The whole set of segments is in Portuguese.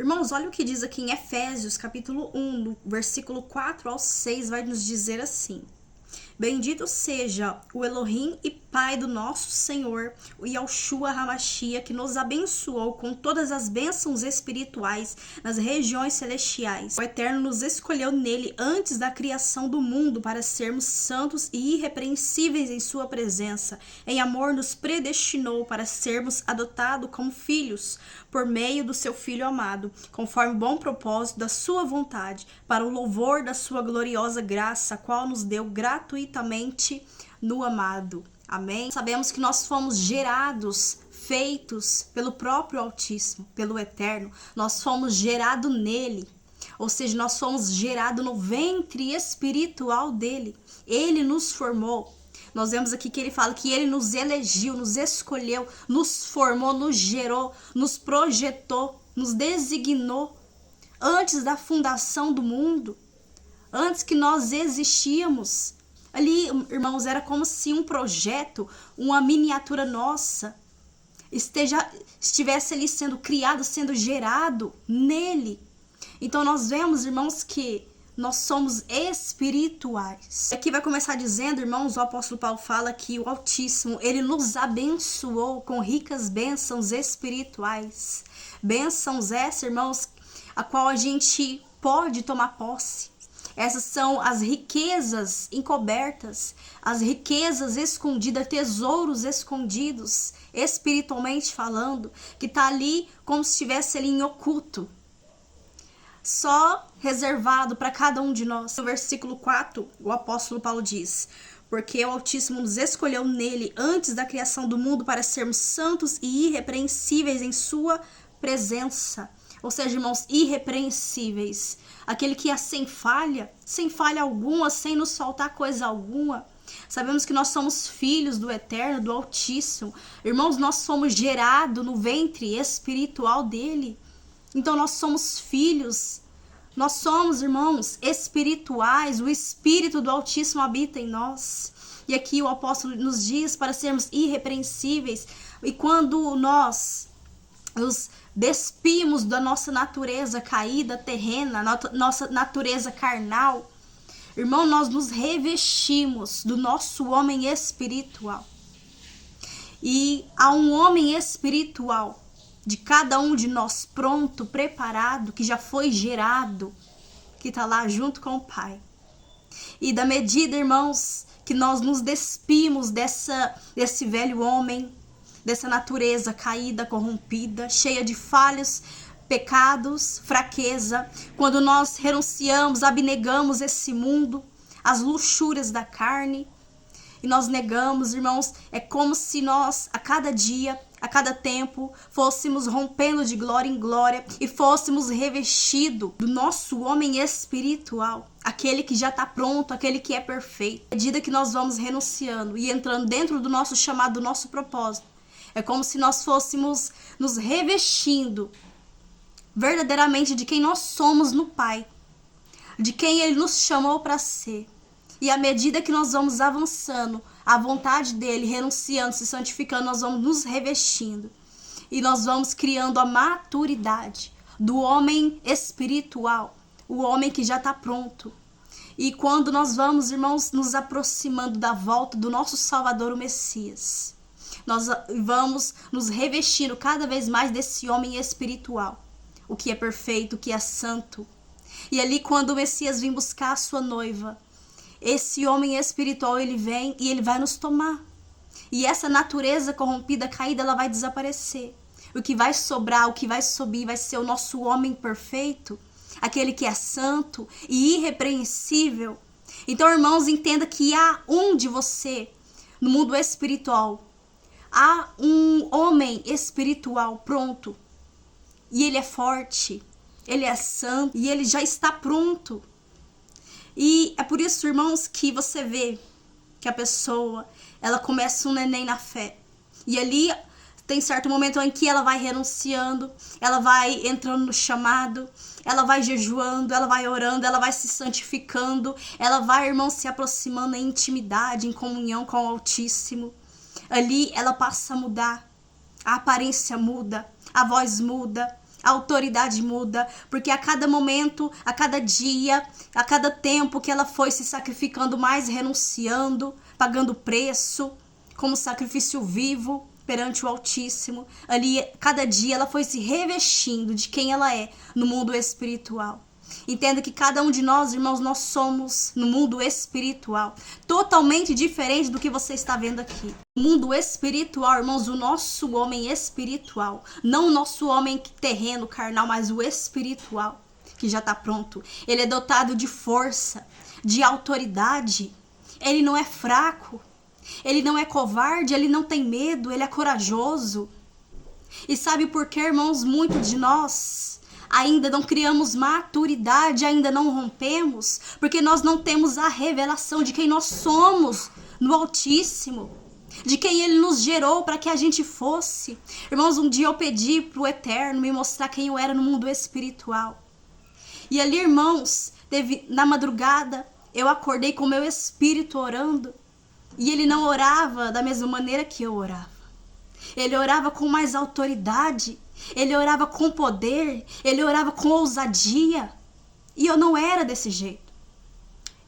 Irmãos, olha o que diz aqui em Efésios, capítulo 1, no versículo 4 ao 6, vai nos dizer assim: Bendito seja o Elohim e Pai do nosso Senhor, o Yahushua Hamashia, que nos abençoou com todas as bênçãos espirituais nas regiões celestiais. O Eterno nos escolheu nele antes da criação do mundo para sermos santos e irrepreensíveis em sua presença. Em amor nos predestinou para sermos adotados como filhos por meio do seu Filho amado, conforme o bom propósito da sua vontade, para o louvor da sua gloriosa graça, a qual nos deu gratuitamente no amado. Amém? Sabemos que nós fomos gerados, feitos pelo próprio Altíssimo, pelo Eterno. Nós fomos gerados nele. Ou seja, nós fomos gerados no ventre espiritual dele. Ele nos formou. Nós vemos aqui que ele fala que ele nos elegeu, nos escolheu, nos formou, nos gerou, nos projetou, nos designou antes da fundação do mundo, antes que nós existíamos. Ali, irmãos, era como se um projeto, uma miniatura nossa, estivesse ali sendo criado, sendo gerado nele. Então nós vemos, irmãos, que nós somos espirituais. Aqui vai começar dizendo, irmãos, o apóstolo Paulo fala que o Altíssimo, ele nos abençoou com ricas bênçãos espirituais. Bênçãos essas, irmãos, a qual a gente pode tomar posse. Essas são as riquezas encobertas, as riquezas escondidas, tesouros escondidos, espiritualmente falando, que está ali como se estivesse ali em oculto, só reservado para cada um de nós. No versículo 4, o apóstolo Paulo diz: porque o Altíssimo nos escolheu nele antes da criação do mundo para sermos santos e irrepreensíveis em sua presença. Ou seja, irmãos, irrepreensíveis. Aquele que é sem falha alguma, sem nos faltar coisa alguma. Sabemos que nós somos filhos do Eterno, do Altíssimo. Irmãos, nós somos gerados no ventre espiritual dele. Então nós somos filhos. Nós somos, irmãos, espirituais. O Espírito do Altíssimo habita em nós. E aqui o apóstolo nos diz para sermos irrepreensíveis. E quando nós nos despimos da nossa natureza caída, terrena, nossa natureza carnal, irmão, nós nos revestimos do nosso homem espiritual. E há um homem espiritual de cada um de nós pronto, preparado, que já foi gerado, que está lá junto com o Pai. E da medida, irmãos, que nós nos despimos desse velho homem, dessa natureza caída, corrompida, cheia de falhas, pecados, fraqueza, quando nós renunciamos, abnegamos esse mundo, as luxúrias da carne, e nós negamos, irmãos, é como se nós, a cada dia, a cada tempo, fôssemos rompendo de glória em glória e fôssemos revestidos do nosso homem espiritual, aquele que já está pronto, aquele que é perfeito. À medida que nós vamos renunciando e entrando dentro do nosso chamado, do nosso propósito, é como se nós fôssemos nos revestindo verdadeiramente de quem nós somos no Pai, de quem Ele nos chamou para ser. E à medida que nós vamos avançando, a vontade dele, renunciando, se santificando, nós vamos nos revestindo. E nós vamos criando a maturidade do homem espiritual, o homem que já está pronto. E quando nós vamos, irmãos, nos aproximando da volta do nosso Salvador, o Messias, nós vamos nos revestindo cada vez mais desse homem espiritual, o que é perfeito, o que é santo. E ali, quando o Messias vem buscar a sua noiva, esse homem espiritual, ele vem e ele vai nos tomar. E essa natureza corrompida, caída, ela vai desaparecer. O que vai sobrar, o que vai subir, vai ser o nosso homem perfeito, aquele que é santo e irrepreensível. Então, irmãos, entenda que há um de você no mundo espiritual. Há um homem espiritual pronto. E ele é forte, ele é santo e ele já está pronto. E é por isso, irmãos, que você vê que a pessoa, ela começa um neném na fé. E ali tem certo momento em que ela vai renunciando, ela vai entrando no chamado, ela vai jejuando, ela vai orando, ela vai se santificando, ela vai, irmão, se aproximando em intimidade, em comunhão com o Altíssimo. Ali ela passa a mudar, a aparência muda, a voz muda, a autoridade muda, porque a cada momento, a cada dia, a cada tempo que ela foi se sacrificando mais, renunciando, pagando preço, como sacrifício vivo perante o Altíssimo, ali, cada dia ela foi se revestindo de quem ela é no mundo espiritual. Entenda que cada um de nós, irmãos, nós somos no mundo espiritual, totalmente diferente do que você está vendo aqui. O mundo espiritual, irmãos, o nosso homem espiritual, não o nosso homem terreno, carnal, mas o espiritual, que já está pronto. Ele é dotado de força, de autoridade. Ele não é fraco, ele não é covarde, ele não tem medo, ele é corajoso. E sabe por que, irmãos, muitos de nós ainda não criamos maturidade, ainda não rompemos? Porque nós não temos a revelação de quem nós somos no Altíssimo, de quem Ele nos gerou para que a gente fosse. Irmãos, um dia eu pedi para o Eterno me mostrar quem eu era no mundo espiritual. E ali, irmãos, na madrugada, eu acordei com o meu espírito orando. E ele não orava da mesma maneira que eu orava. Ele orava com mais autoridade. Ele orava com poder. Ele orava com ousadia. E eu não era desse jeito.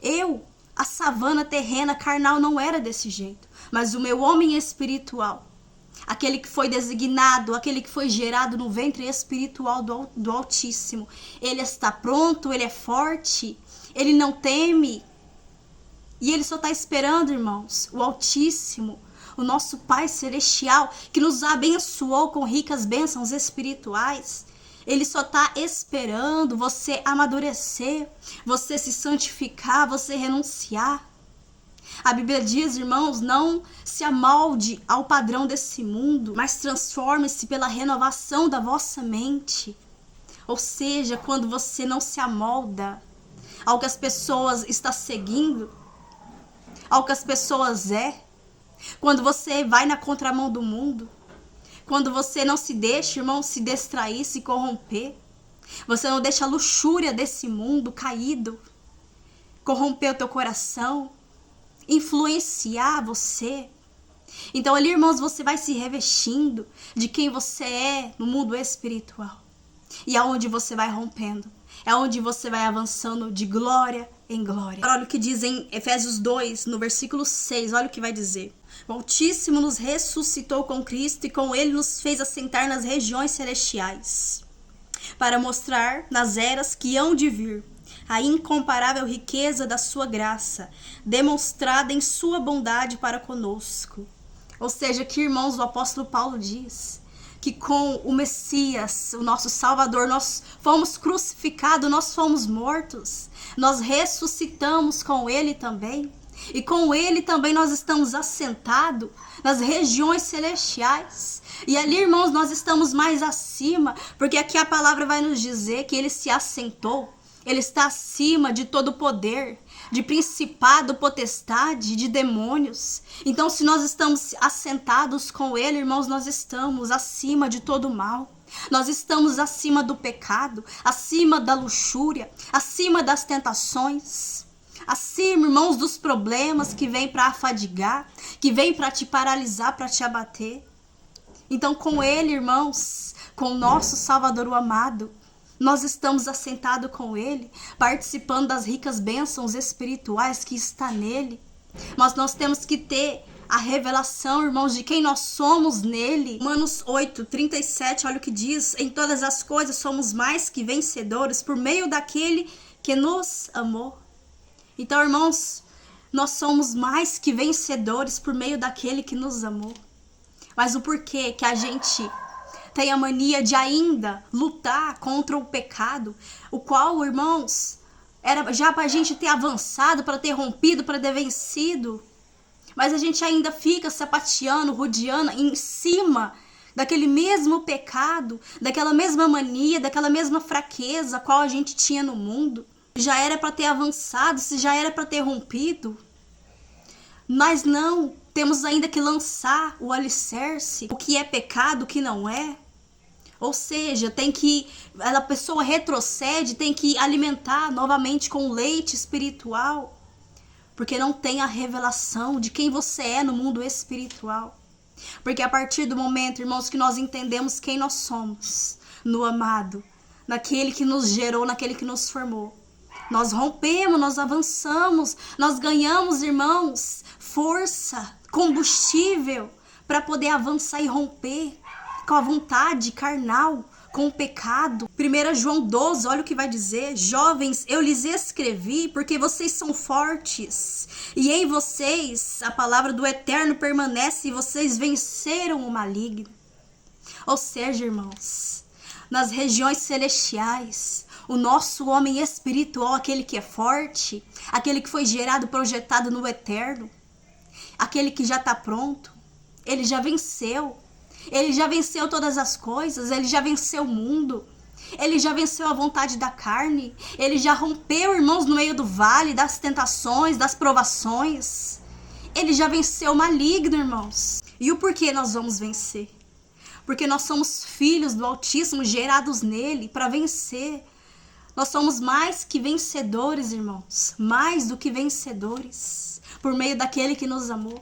Eu, a savana terrena carnal, não era desse jeito. Mas o meu homem espiritual, aquele que foi designado, aquele que foi gerado no ventre espiritual do Altíssimo, ele está pronto, ele é forte, ele não teme. E ele só está esperando, irmãos, o Altíssimo, o nosso Pai Celestial, que nos abençoou com ricas bênçãos espirituais. Ele só está esperando você amadurecer, você se santificar, você renunciar. A Bíblia diz, irmãos, não se amolde ao padrão desse mundo, mas transforme-se pela renovação da vossa mente. Ou seja, quando você não se amolda ao que as pessoas estão seguindo, ao que as pessoas quando você vai na contramão do mundo, quando você não se deixa, irmão, se distrair, se corromper, você não deixa a luxúria desse mundo caído corromper o teu coração, influenciar você. Então ali, irmãos, você vai se revestindo de quem você é no mundo espiritual. E aonde você vai rompendo, é onde você vai avançando de glória em glória. Olha o que diz em Efésios 2, no versículo 6, olha o que vai dizer. O Altíssimo nos ressuscitou com Cristo e com Ele nos fez assentar nas regiões celestiais, para mostrar nas eras que hão de vir a incomparável riqueza da sua graça, demonstrada em sua bondade para conosco. Ou seja, aqui, irmãos, o apóstolo Paulo diz que com o Messias, o nosso Salvador, nós fomos crucificados, nós fomos mortos, nós ressuscitamos com Ele também, e com Ele também nós estamos assentados nas regiões celestiais. E ali, irmãos, nós estamos mais acima, porque aqui a palavra vai nos dizer que Ele se assentou, Ele está acima de todo poder, de principado, potestade, de demônios. Então, se nós estamos assentados com Ele, irmãos, nós estamos acima de todo mal. Nós estamos acima do pecado, acima da luxúria, acima das tentações, acima, irmãos, dos problemas que vêm para afadigar, que vêm para te paralisar, para te abater. Então, com Ele, irmãos, com o nosso Salvador, o amado, nós estamos assentados com Ele, participando das ricas bênçãos espirituais que está nele. Mas nós temos que ter a revelação, irmãos, de quem nós somos nele. Romanos 8, 37, olha o que diz. Em todas as coisas somos mais que vencedores por meio daquele que nos amou. Então, irmãos, nós somos mais que vencedores por meio daquele que nos amou. Mas o porquê que a gente tem a mania de ainda lutar contra o pecado, o qual, irmãos, era já para a gente ter avançado, para ter rompido, para ter vencido. Mas a gente ainda fica sapateando, rodeando em cima daquele mesmo pecado, daquela mesma mania, daquela mesma fraqueza qual a gente tinha no mundo. Já era para ter avançado, se já era para ter rompido. Mas não, temos ainda que lançar o alicerce, o que é pecado, o que não é. Ou seja, a pessoa retrocede, tem que alimentar novamente com leite espiritual, porque não tem a revelação de quem você é no mundo espiritual. Porque a partir do momento, irmãos, que nós entendemos quem nós somos, no amado, naquele que nos gerou, naquele que nos formou. Nós rompemos, nós avançamos, nós ganhamos, irmãos, força, combustível para poder avançar e romper com a vontade carnal, com o pecado. 1 João 12, olha o que vai dizer: jovens, eu lhes escrevi porque vocês são fortes, e em vocês a palavra do Eterno permanece, e vocês venceram o maligno. Ou seja, irmãos, nas regiões celestiais, o nosso homem espiritual, aquele que é forte, aquele que foi gerado, projetado no Eterno, aquele que já está pronto, ele já venceu. Ele já venceu todas as coisas, ele já venceu o mundo, ele já venceu a vontade da carne, ele já rompeu, irmãos, no meio do vale, das tentações, das provações. Ele já venceu o maligno, irmãos. E o porquê nós vamos vencer? Porque nós somos filhos do Altíssimo, gerados nele para vencer. Nós somos mais que vencedores, irmãos, mais do que vencedores, por meio daquele que nos amou.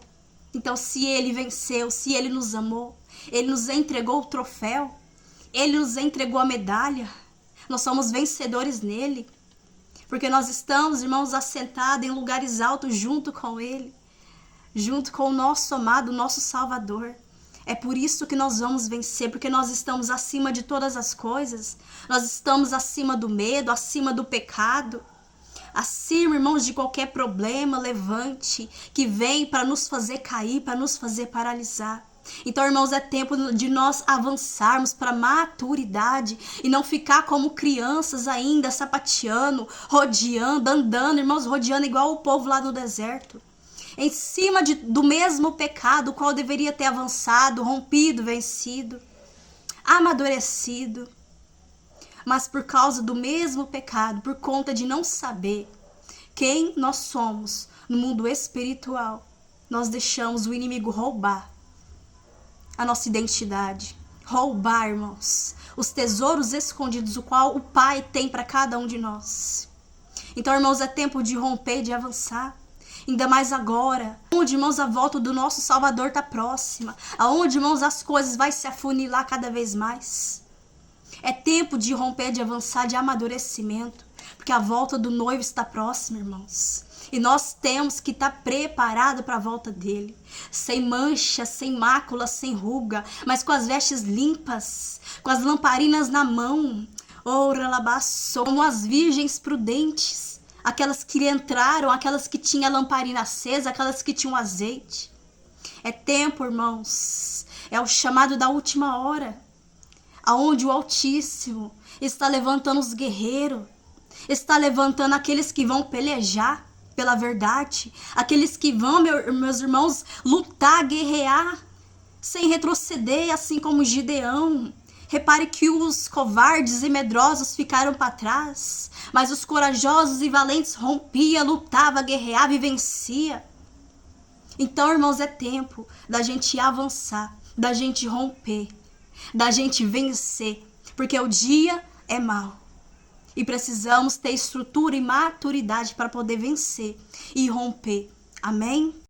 Então, se ele venceu, se ele nos amou, ele nos entregou o troféu, ele nos entregou a medalha, nós somos vencedores nele, porque nós estamos, irmãos, assentados em lugares altos junto com ele, junto com o nosso amado, nosso Salvador. É por isso que nós vamos vencer, porque nós estamos acima de todas as coisas, nós estamos acima do medo, acima do pecado, acima, irmãos, de qualquer problema, levante, que vem para nos fazer cair, para nos fazer paralisar. Então, irmãos, é tempo de nós avançarmos para a maturidade e não ficar como crianças ainda, sapateando, rodeando, andando, irmãos, rodeando igual o povo lá no deserto, em cima do mesmo pecado, o qual deveria ter avançado, rompido, vencido, amadurecido. Mas por causa do mesmo pecado, por conta de não saber quem nós somos no mundo espiritual, nós deixamos o inimigo roubar a nossa identidade, roubar, irmãos, os tesouros escondidos, o qual o Pai tem para cada um de nós. Então, irmãos, é tempo de romper, de avançar. Ainda mais agora, onde, irmãos, a volta do nosso Salvador está próxima, aonde, irmãos, as coisas vai se afunilar cada vez mais. É tempo de romper, de avançar, de amadurecimento, porque a volta do noivo está próxima, irmãos. E nós temos que estar preparados para a volta dele, sem mancha, sem mácula, sem ruga, mas com as vestes limpas, com as lamparinas na mão, como as virgens prudentes, aquelas que entraram, aquelas que tinham a lamparina acesa, aquelas que tinham azeite. É tempo, irmãos, é o chamado da última hora, aonde o Altíssimo está levantando os guerreiros, está levantando aqueles que vão pelejar pela verdade, aqueles que vão, meus irmãos, lutar, guerrear, sem retroceder, assim como Gideão. Repare que os covardes e medrosos ficaram para trás, mas os corajosos e valentes rompia, lutava, guerreava e vencia. Então, irmãos, é tempo da gente avançar, da gente romper, da gente vencer, porque o dia é mau. E precisamos ter estrutura e maturidade para poder vencer e romper. Amém?